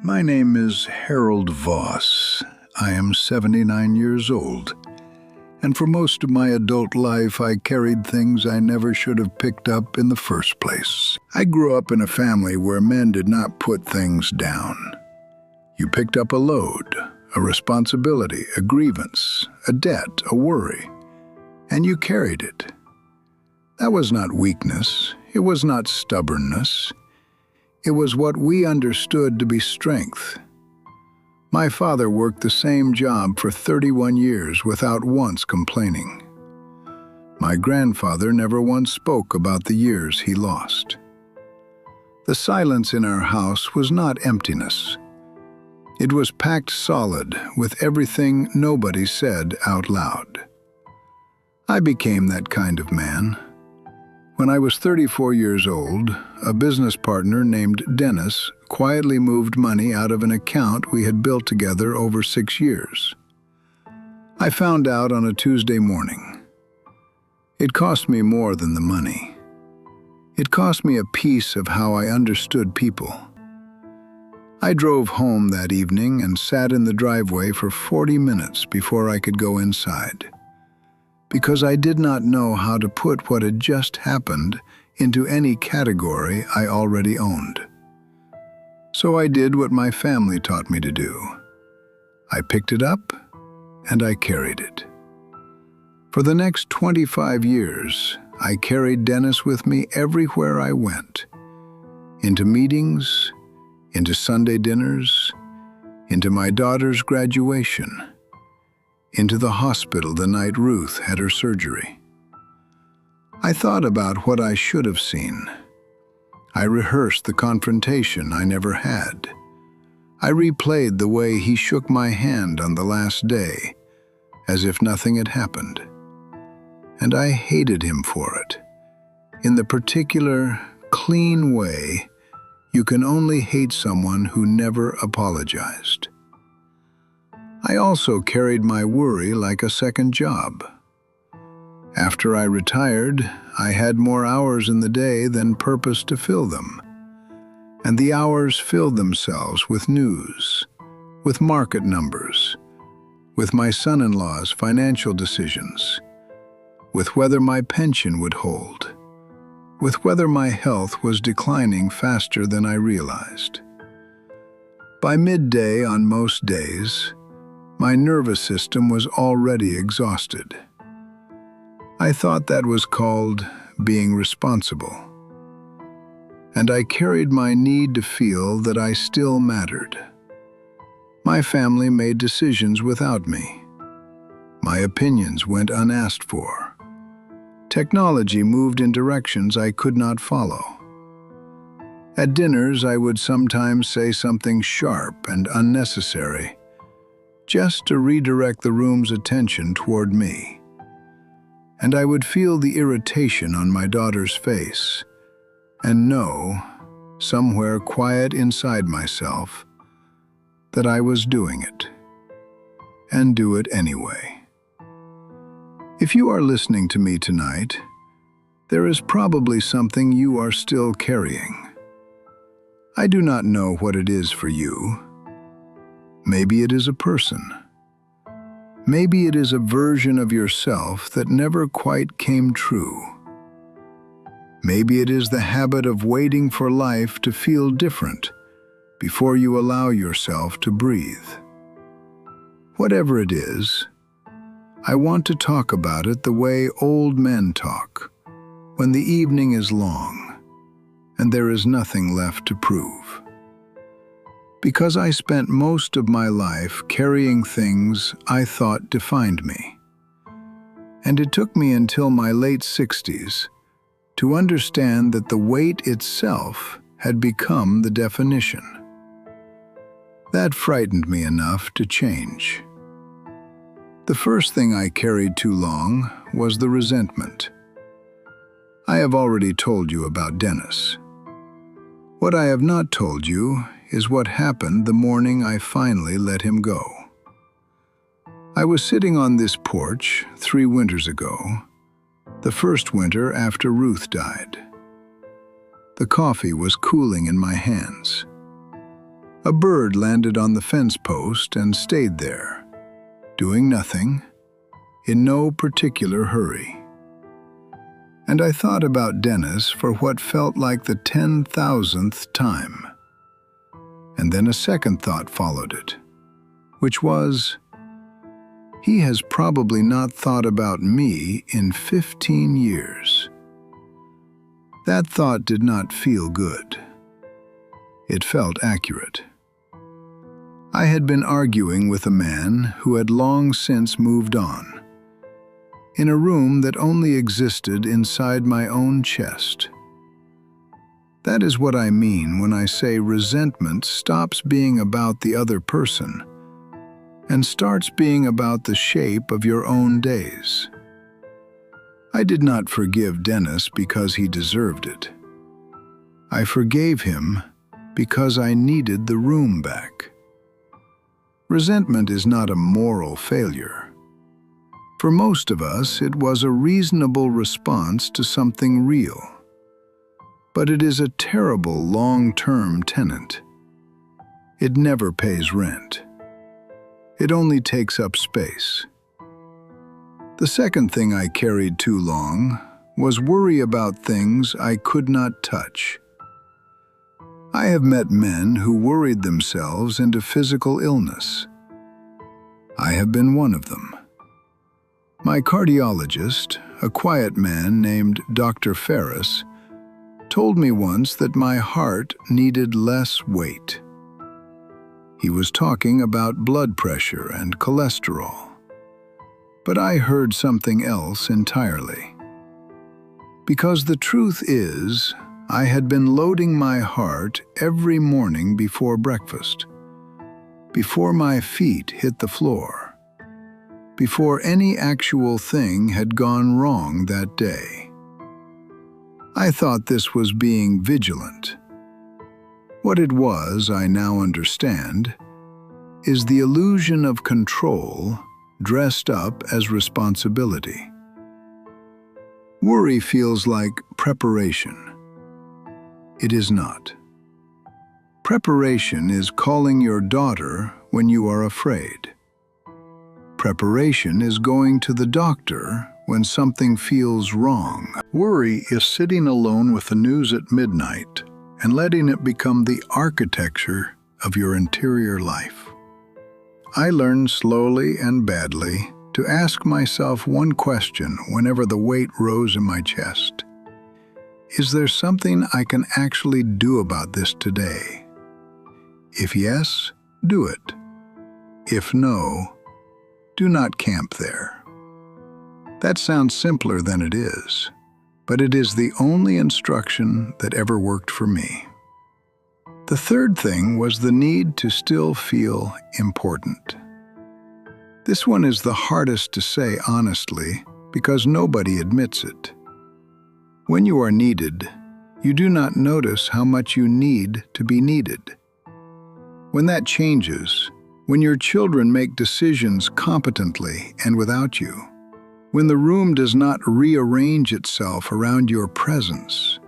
My name is Harold Voss. I am 79 years old, and for most of my adult life I carried things I never should have picked up in the first place. I grew up in a family where men did not put things down. You picked up a load, a responsibility, a grievance, a debt, a worry, and you carried it. That was not weakness. It was not stubbornness. It was what we understood to be strength. My father worked the same job for 31 years without once complaining. My grandfather never once spoke about the years he lost. The silence in our house was not emptiness. It was packed solid with everything nobody said out loud. I became that kind of man. When I was 34 years old, a business partner named Dennis quietly moved money out of an account we had built together over 6 years. I found out on a Tuesday morning. It cost me more than the money. It cost me a piece of how I understood people. I drove home that evening and sat in the driveway for 40 minutes before I could go inside, because I did not know how to put what had just happened into any category I already owned. So I did what my family taught me to do. I picked it up and I carried it. For the next 25 years, I carried Dennis with me everywhere I went. Into meetings, into Sunday dinners, into my daughter's graduation, into the hospital the night Ruth had her surgery. I thought about what I should have seen. I rehearsed the confrontation I never had. I replayed the way he shook my hand on the last day, as if nothing had happened. And I hated him for it, in the particular, clean way you can only hate someone who never apologized. I also carried my worry like a second job. After I retired, I had more hours in the day than purpose to fill them. And the hours filled themselves with news, with market numbers, with my son-in-law's financial decisions, with whether my pension would hold, with whether my health was declining faster than I realized. By midday on most days, my nervous system was already exhausted. I thought that was called being responsible. And I carried my need to feel that I still mattered. My family made decisions without me. My opinions went unasked for. Technology moved in directions I could not follow. At dinners, I would sometimes say something sharp and unnecessary, just to redirect the room's attention toward me. And I would feel the irritation on my daughter's face, and know, somewhere quiet inside myself, that I was doing it, and do it anyway. If you are listening to me tonight, there is probably something you are still carrying. I do not know what it is for you. Maybe it is a person. Maybe it is a version of yourself that never quite came true. Maybe it is the habit of waiting for life to feel different before you allow yourself to breathe. Whatever it is, I want to talk about it the way old men talk, when the evening is long and there is nothing left to prove. Because I spent most of my life carrying things I thought defined me. And it took me until my late 60s to understand that the weight itself had become the definition. That frightened me enough to change. The first thing I carried too long was the resentment. I have already told you about Dennis. What I have not told you is what happened the morning I finally let him go. I was sitting on this porch 3 winters ago, the first winter after Ruth died. The coffee was cooling in my hands. A bird landed on the fence post and stayed there, doing nothing, in no particular hurry. And I thought about Dennis for what felt like the 10,000th time. And then a second thought followed it, which was, he has probably not thought about me in 15 years. That thought did not feel good. It felt accurate. I had been arguing with a man who had long since moved on, in a room that only existed inside my own chest. That is what I mean when I say resentment stops being about the other person and starts being about the shape of your own days. I did not forgive Dennis because he deserved it. I forgave him because I needed the room back. Resentment is not a moral failure. For most of us, it was a reasonable response to something real. But it is a terrible long-term tenant. It never pays rent. It only takes up space. The second thing I carried too long was worry about things I could not touch. I have met men who worried themselves into physical illness. I have been one of them. My cardiologist, a quiet man named Dr. Ferris, told me once that my heart needed less weight. He was talking about blood pressure and cholesterol. But I heard something else entirely. Because the truth is, I had been loading my heart every morning before breakfast, before my feet hit the floor, before any actual thing had gone wrong that day. I thought this was being vigilant. What it was, I now understand, is the illusion of control dressed up as responsibility. Worry feels like preparation. It is not. Preparation is calling your daughter when you are afraid. Preparation is going to the doctor when something feels wrong. Worry is sitting alone with the news at midnight and letting it become the architecture of your interior life. I learned slowly and badly to ask myself one question whenever the weight rose in my chest. Is there something I can actually do about this today? If yes, do it. If no, do not camp there. That sounds simpler than it is, but it is the only instruction that ever worked for me. The third thing was the need to still feel important. This one is the hardest to say honestly because nobody admits it. When you are needed, you do not notice how much you need to be needed. When that changes, when your children make decisions competently and without you, when the room does not rearrange itself around your presence,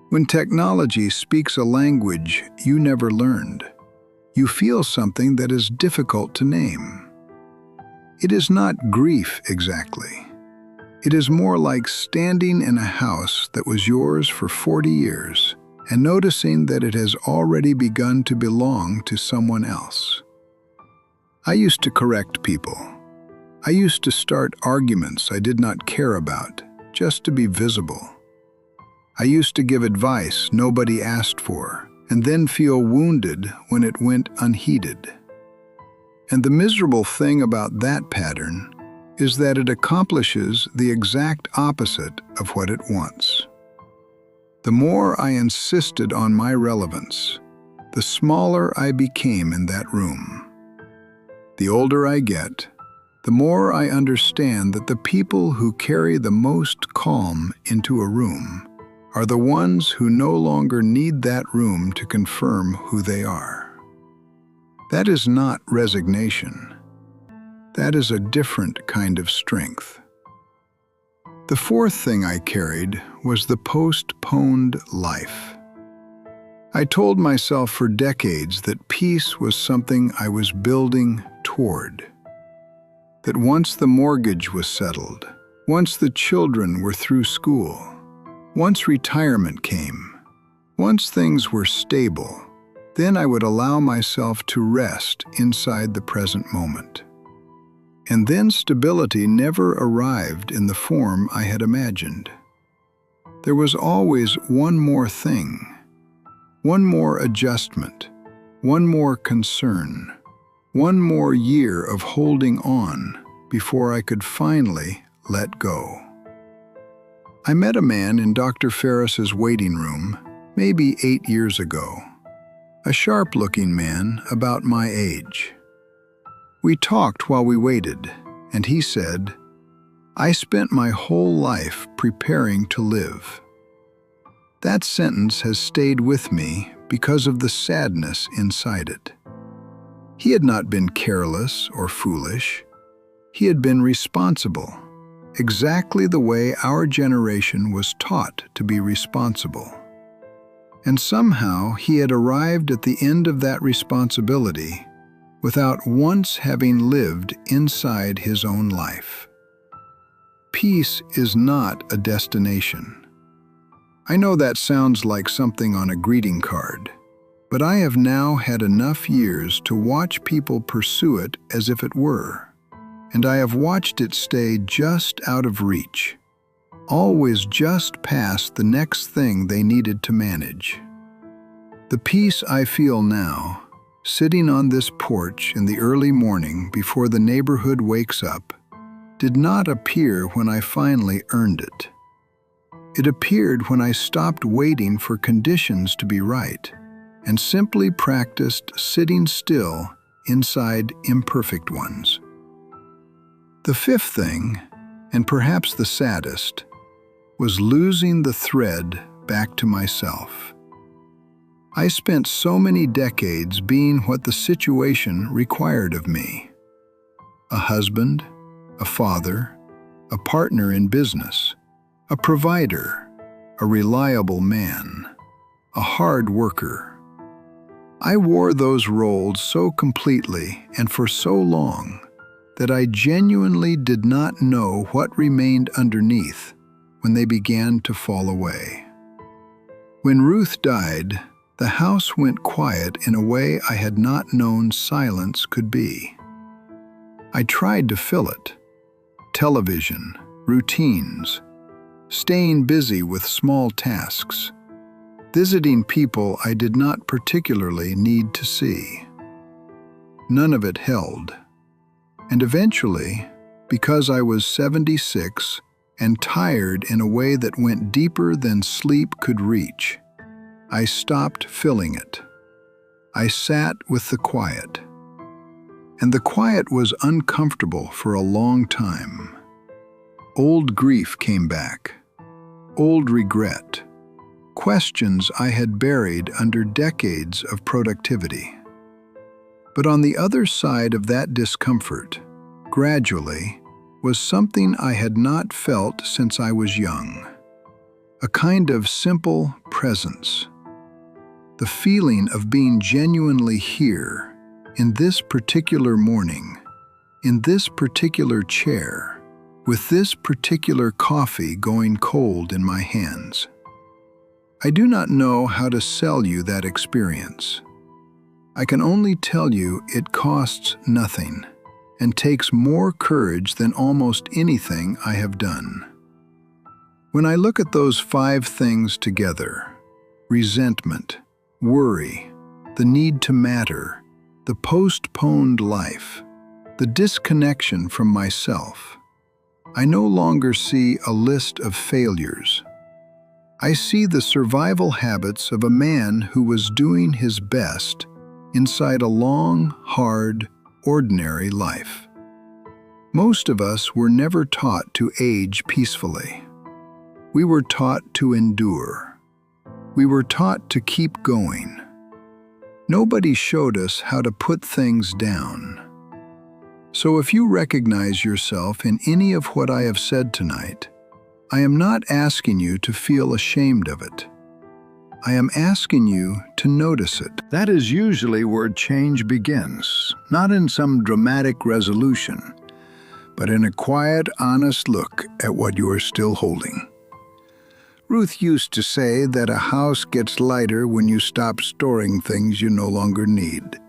when technology speaks a language you never learned, you feel something that is difficult to name. It is not grief exactly. It is more like standing in a house that was yours for 40 years and noticing that it has already begun to belong to someone else. I used to correct people. I used to start arguments I did not care about, just to be visible. I used to give advice nobody asked for, and then feel wounded when it went unheeded. And the miserable thing about that pattern is that it accomplishes the exact opposite of what it wants. The more I insisted on my relevance, the smaller I became in that room. The older I get, the more I understand that the people who carry the most calm into a room are the ones who no longer need that room to confirm who they are. That is not resignation. That is a different kind of strength. The fourth thing I carried was the postponed life. I told myself for decades that peace was something I was building toward. That once the mortgage was settled, once the children were through school, once retirement came, once things were stable, then I would allow myself to rest inside the present moment. And then stability never arrived in the form I had imagined. There was always one more thing, one more adjustment, one more concern, one more year of holding on before I could finally let go. I met a man in Dr. Ferris's waiting room maybe 8 years ago, a sharp-looking man about my age. We talked while we waited, and he said, "I spent my whole life preparing to live." That sentence has stayed with me because of the sadness inside it. He had not been careless or foolish. He had been responsible, exactly the way our generation was taught to be responsible. And somehow he had arrived at the end of that responsibility without once having lived inside his own life. Peace is not a destination. I know that sounds like something on a greeting card, but I have now had enough years to watch people pursue it as if it were, and I have watched it stay just out of reach, always just past the next thing they needed to manage. The peace I feel now, sitting on this porch in the early morning before the neighborhood wakes up, did not appear when I finally earned it. It appeared when I stopped waiting for conditions to be right and simply practiced sitting still inside imperfect ones. The fifth thing, and perhaps the saddest, was losing the thread back to myself. I spent so many decades being what the situation required of me. A husband, a father, a partner in business, a provider, a reliable man, a hard worker. I wore those roles so completely and for so long that I genuinely did not know what remained underneath when they began to fall away. When Ruth died, the house went quiet in a way I had not known silence could be. I tried to fill it. Television, routines, staying busy with small tasks, visiting people I did not particularly need to see. None of it held. And eventually, because I was 76 and tired in a way that went deeper than sleep could reach, I stopped filling it. I sat with the quiet. And the quiet was uncomfortable for a long time. Old grief came back, old regret, questions I had buried under decades of productivity. But on the other side of that discomfort, gradually, was something I had not felt since I was young. A kind of simple presence. The feeling of being genuinely here, in this particular morning, in this particular chair, with this particular coffee going cold in my hands. I do not know how to sell you that experience. I can only tell you it costs nothing and takes more courage than almost anything I have done. When I look at those 5 things together, resentment, worry, the need to matter, the postponed life, the disconnection from myself, I no longer see a list of failures. I see the survival habits of a man who was doing his best inside a long, hard, ordinary life. Most of us were never taught to age peacefully. We were taught to endure. We were taught to keep going. Nobody showed us how to put things down. So if you recognize yourself in any of what I have said tonight, I am not asking you to feel ashamed of it. I am asking you to notice it. That is usually where change begins, not in some dramatic resolution, but in a quiet, honest look at what you are still holding. Ruth used to say that a house gets lighter when you stop storing things you no longer need.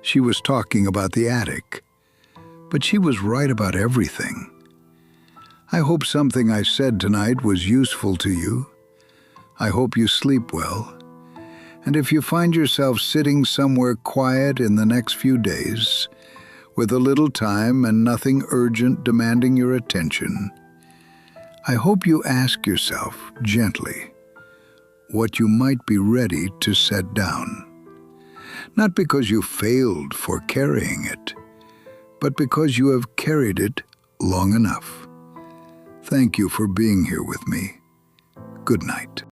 She was talking about the attic, but she was right about everything. I hope something I said tonight was useful to you. I hope you sleep well. And if you find yourself sitting somewhere quiet in the next few days, with a little time and nothing urgent demanding your attention, I hope you ask yourself gently what you might be ready to set down. Not because you failed for carrying it, but because you have carried it long enough. Thank you for being here with me. Good night.